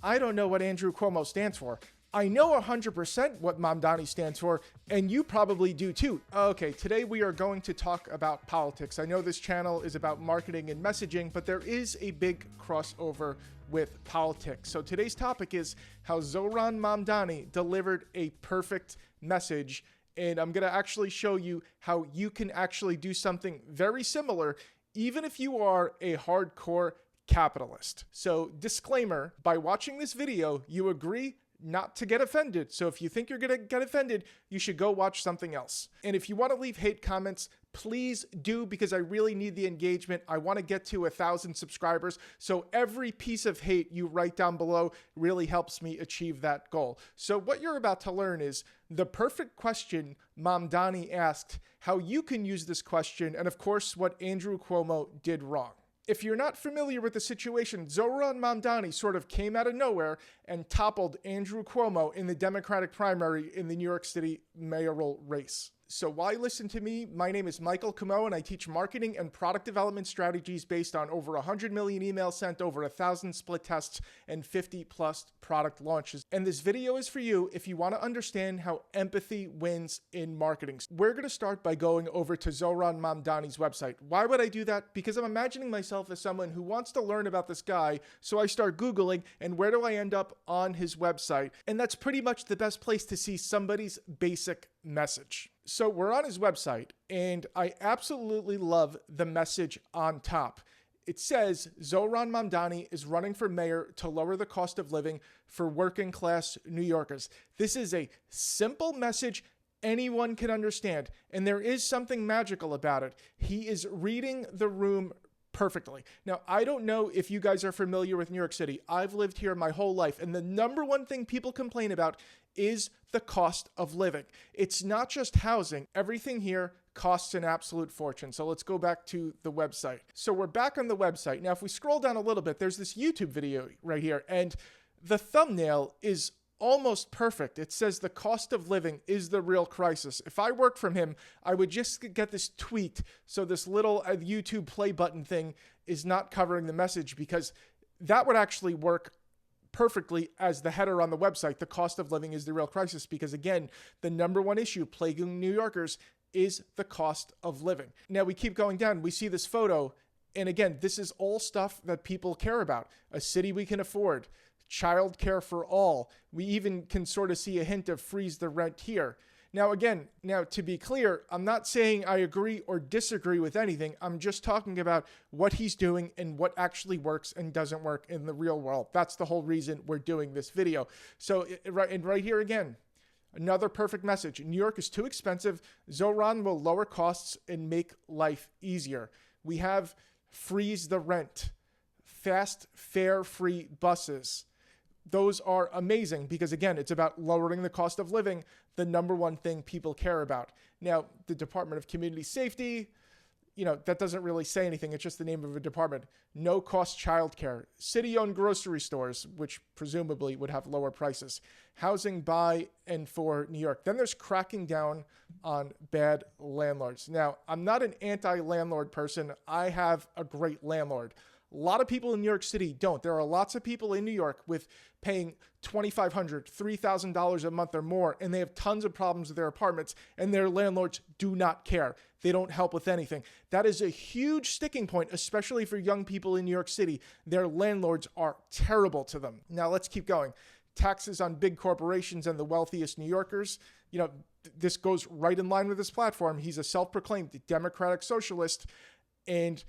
I don't know what Andrew Cuomo stands for. I know 100% what Mamdani stands for, and you probably do too. Okay, today we are going to talk about politics. I know this channel is about marketing and messaging, but there is a big crossover with politics. So today's topic is how Zohran Mamdani delivered a perfect message, and I'm going to actually show you how you can actually do something very similar, even if you are a hardcore capitalist. So disclaimer, by watching this video, you agree not to get offended. So if you think you're going to get offended, you should go watch something else. And if you want to leave hate comments, please do, because I really need the engagement. I want to get to 1,000 subscribers. So every piece of hate you write down below really helps me achieve that goal. So what you're about to learn is the perfect question Mamdani asked, how you can use this question, and of course, what Andrew Cuomo did wrong. If you're not familiar with the situation, Zohran Mamdani sort of came out of nowhere and toppled Andrew Cuomo in the Democratic primary in the New York City mayoral race. So why listen to me? My name is Michael Cuomo, and I teach marketing and product development strategies based on over 100 million emails sent, over 1,000 split tests, and 50 plus product launches. And this video is for you if you want to understand how empathy wins in marketing. We're going to start by going over to Zohran Mamdani's website. Why would I do that? Because I'm imagining myself as someone who wants to learn about this guy. So I start Googling, and where do I end up? On his website. And that's pretty much the best place to see somebody's basic message. So we're on his website, and I absolutely love the message on top. It says Zohran Mamdani is running for mayor to lower the cost of living for working class New Yorkers. This is a simple message anyone can understand, and there is something magical about it. He is reading the room perfectly. Now, I don't know if you guys are familiar with New York City. I've lived here my whole life, and the number one thing people complain about is the cost of living. It's not just housing. Everything here costs an absolute fortune. So let's go back to the website. So we're back on the website. Now, if we scroll down a little bit, there's this YouTube video right here, and the thumbnail is almost perfect. It says the cost of living is the real crisis. If I worked from him, I would just get this tweet. So this little YouTube play button thing is not covering the message, because that would actually work perfectly as the header on the website. The cost of living is the real crisis, because again, the number one issue plaguing New Yorkers is the cost of living. Now we keep going down. We see this photo. And again, this is all stuff that people care about. A city we can afford. Childcare for all. We even can sort of see a hint of freeze the rent here. Now, again, to be clear, I'm not saying I agree or disagree with anything. I'm just talking about what he's doing and what actually works and doesn't work in the real world. That's the whole reason we're doing this video. So right here again, another perfect message. New York is too expensive. Zohran will lower costs and make life easier. We have freeze the rent, fast fare-free buses. Those are amazing because, again, it's about lowering the cost of living, the number one thing people care about. Now, the Department of Community Safety, that doesn't really say anything. It's just the name of a department. No cost childcare. City-owned grocery stores, which presumably would have lower prices. Housing by and for New York. Then there's cracking down on bad landlords. Now, I'm not an anti-landlord person. I have a great landlord. A lot of people in New York City don't. There are lots of people in New York with paying $2,500, $3,000 a month or more, and they have tons of problems with their apartments, and their landlords do not care. They don't help with anything. That is a huge sticking point, especially for young people in New York City. Their landlords are terrible to them. Now, let's keep going. Taxes on big corporations and the wealthiest New Yorkers. This goes right in line with his platform. He's a self-proclaimed democratic socialist, and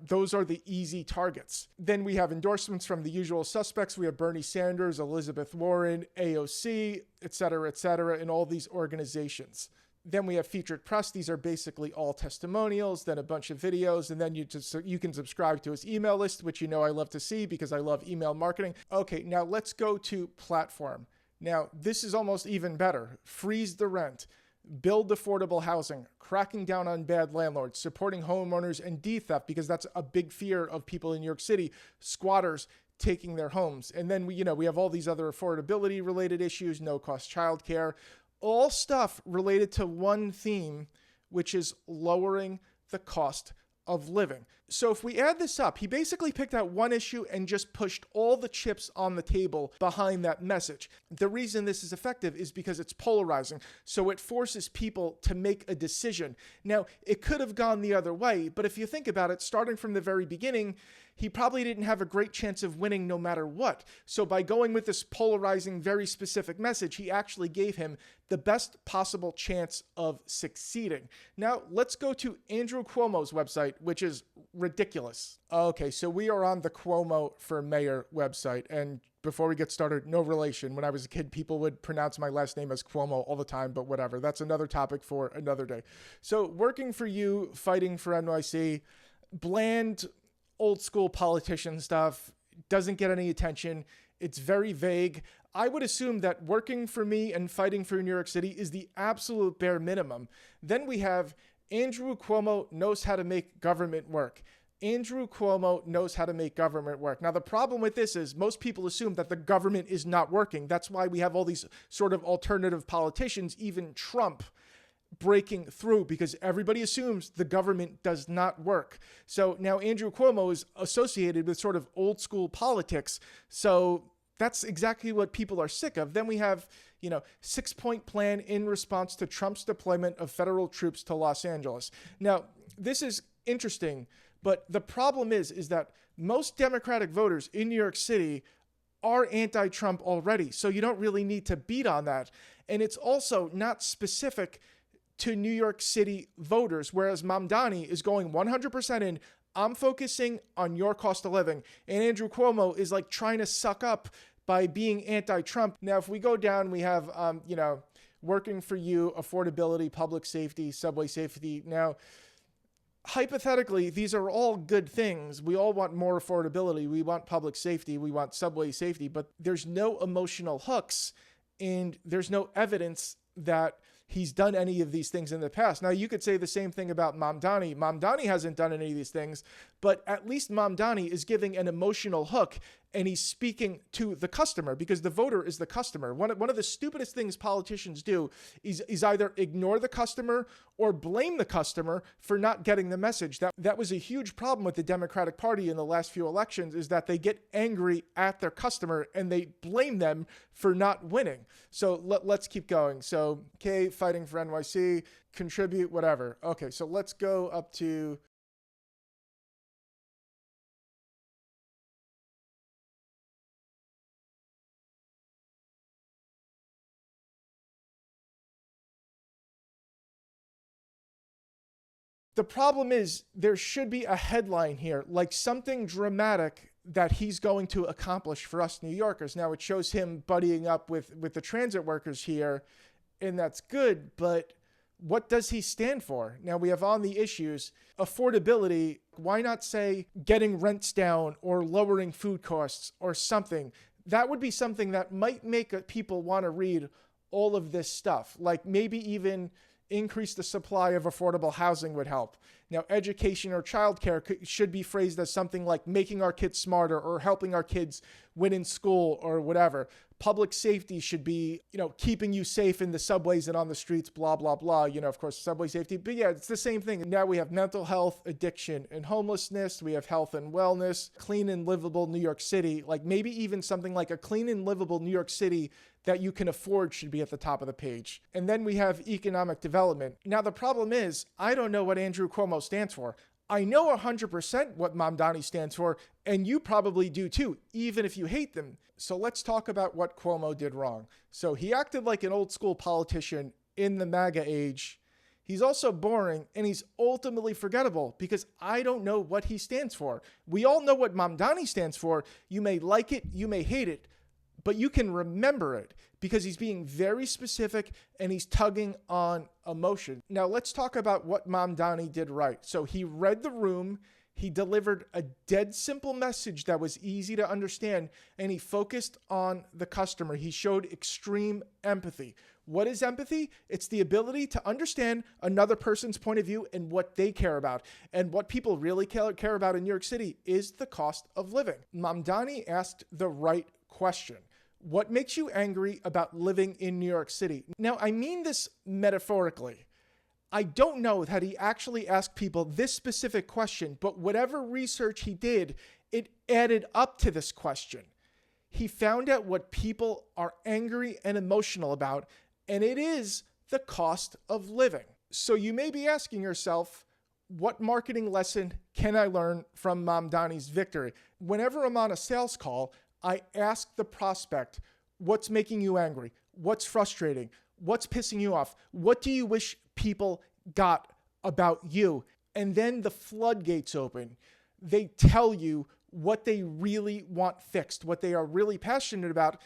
those are the easy targets. Then we have endorsements from the usual suspects. We have Bernie Sanders, Elizabeth Warren, AOC, et cetera, in all these organizations. Then we have featured press. These are basically all testimonials, then a bunch of videos, and then you can subscribe to his email list, which I love to see because I love email marketing. Okay, now let's go to platform. Now, this is almost even better. Freeze the rent. Build affordable housing, cracking down on bad landlords, supporting homeowners and de-theft, because that's a big fear of people in New York City, squatters taking their homes. And then we have all these other affordability related issues, no cost childcare, all stuff related to one theme, which is lowering the cost of living. So if we add this up, he basically picked out one issue and just pushed all the chips on the table behind that message. The reason this is effective is because it's polarizing. So it forces people to make a decision. Now, it could have gone the other way, but if you think about it, starting from the very beginning, he probably didn't have a great chance of winning no matter what. So by going with this polarizing, very specific message, he actually gave him the best possible chance of succeeding. Now, let's go to Andrew Cuomo's website, which is ridiculous. Okay, so we are on the Cuomo for Mayor website. And before we get started, no relation. When I was a kid, people would pronounce my last name as Cuomo all the time, but whatever. That's another topic for another day. So working for you, fighting for NYC, bland, old school politician stuff, doesn't get any attention. It's very vague. I would assume that working for me and fighting for New York City is the absolute bare minimum. Then we have Andrew Cuomo knows how to make government work. Andrew Cuomo knows how to make government work. Now, the problem with this is most people assume that the government is not working. That's why we have all these sort of alternative politicians, even Trump, breaking through, because everybody assumes the government does not work. So now Andrew Cuomo is associated with sort of old school politics. So that's exactly what people are sick of. Then we have, 6-point plan in response to Trump's deployment of federal troops to Los Angeles. Now, this is interesting, but the problem is that most Democratic voters in New York City are anti-Trump already. So you don't really need to beat on that. And it's also not specific to New York City voters, whereas Mamdani is going 100% in, I'm focusing on your cost of living. And Andrew Cuomo is like trying to suck up by being anti-Trump. Now, if we go down, we have, working for you, affordability, public safety, subway safety. Now, hypothetically, these are all good things. We all want more affordability. We want public safety. We want subway safety, but there's no emotional hooks and there's no evidence that he's done any of these things in the past. Now, you could say the same thing about Mamdani. Mamdani hasn't done any of these things, but at least Mamdani is giving an emotional hook and he's speaking to the customer because the voter is the customer. One of the stupidest things politicians do is either ignore the customer or blame the customer for not getting the message. That was a huge problem with the Democratic Party in the last few elections, is that they get angry at their customer and they blame them for not winning. So let's keep going. So K, fighting for NYC, contribute, whatever. Okay, so let's go up to... The problem is there should be a headline here, like something dramatic that he's going to accomplish for us New Yorkers. Now, it shows him buddying up with the transit workers here, and that's good, but what does he stand for? Now, we have on the issues, affordability. Why not say getting rents down or lowering food costs or something? That would be something that might make people want to read all of this stuff, like maybe even increase the supply of affordable housing would help. Now, education or childcare should be phrased as something like making our kids smarter or helping our kids win in school or whatever. Public safety should be, keeping you safe in the subways and on the streets, blah, blah, blah. Of course, subway safety. But yeah, it's the same thing. Now we have mental health, addiction, and homelessness. We have health and wellness, clean and livable New York City. Like maybe even something like a clean and livable New York City that you can afford should be at the top of the page. And then we have economic development. Now, the problem is, I don't know what Andrew Cuomo stands for. I know 100% what Mamdani stands for, and you probably do too, even if you hate them. So let's talk about what Cuomo did wrong. So he acted like an old school politician in the MAGA age. He's also boring, and he's ultimately forgettable because I don't know what he stands for. We all know what Mamdani stands for. You may like it, you may hate it, but you can remember it because he's being very specific and he's tugging on emotion. Now let's talk about what Mamdani did right. So he read the room, he delivered a dead simple message that was easy to understand, and he focused on the customer. He showed extreme empathy. What is empathy? It's the ability to understand another person's point of view and what they care about. And what people really care about in New York City is the cost of living. Mamdani asked the right question. What makes you angry about living in New York City? Now, I mean this metaphorically. I don't know that he actually asked people this specific question, but whatever research he did, it added up to this question. He found out what people are angry and emotional about, and it is the cost of living. So you may be asking yourself, what marketing lesson can I learn from Mamdani's victory? Whenever I'm on a sales call, I ask the prospect, what's making you angry? What's frustrating? What's pissing you off? What do you wish people got about you? And then the floodgates open. They tell you what they really want fixed, what they are really passionate about.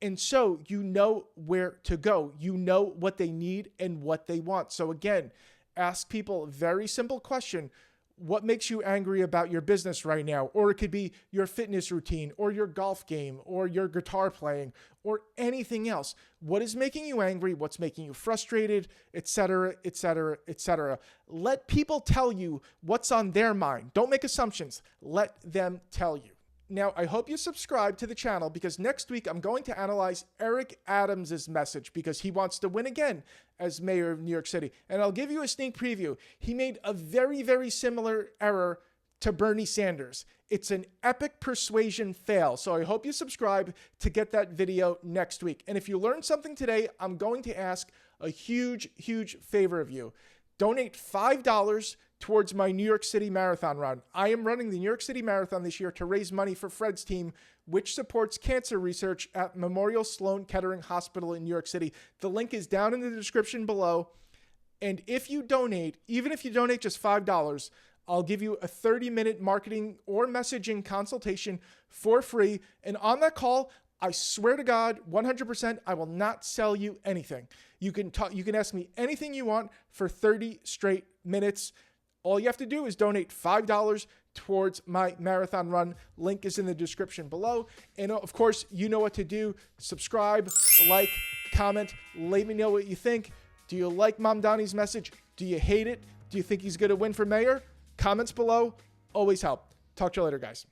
And so you know where to go. You know what they need and what they want. So again, ask people a very simple question. What makes you angry about your business right now? Or it could be your fitness routine or your golf game or your guitar playing or anything else. What is making you angry? What's making you frustrated, etc., etc., etc. Let people tell you what's on their mind. Don't make assumptions. Let them tell you. Now, I hope you subscribe to the channel because next week I'm going to analyze Eric Adams' message because he wants to win again as mayor of New York City. And I'll give you a sneak preview. He made a very, very similar error to Bernie Sanders. It's an epic persuasion fail. So I hope you subscribe to get that video next week. And if you learned something today, I'm going to ask a huge, huge favor of you. Donate $5 towards my New York City Marathon run. I am running the New York City Marathon this year to raise money for Fred's team, which supports cancer research at Memorial Sloan Kettering Hospital in New York City. The link is down in the description below. And if you donate, even if you donate just $5, I'll give you a 30-minute marketing or messaging consultation for free. And on that call, I swear to God, 100%, I will not sell you anything. You can ask me anything you want for 30 straight minutes. All you have to do is donate $5 towards my marathon run. Link is in the description below. And of course, you know what to do. Subscribe, like, comment, let me know what you think. Do you like Mamdani's message? Do you hate it? Do you think he's going to win for mayor? Comments below always help. Talk to you later, guys.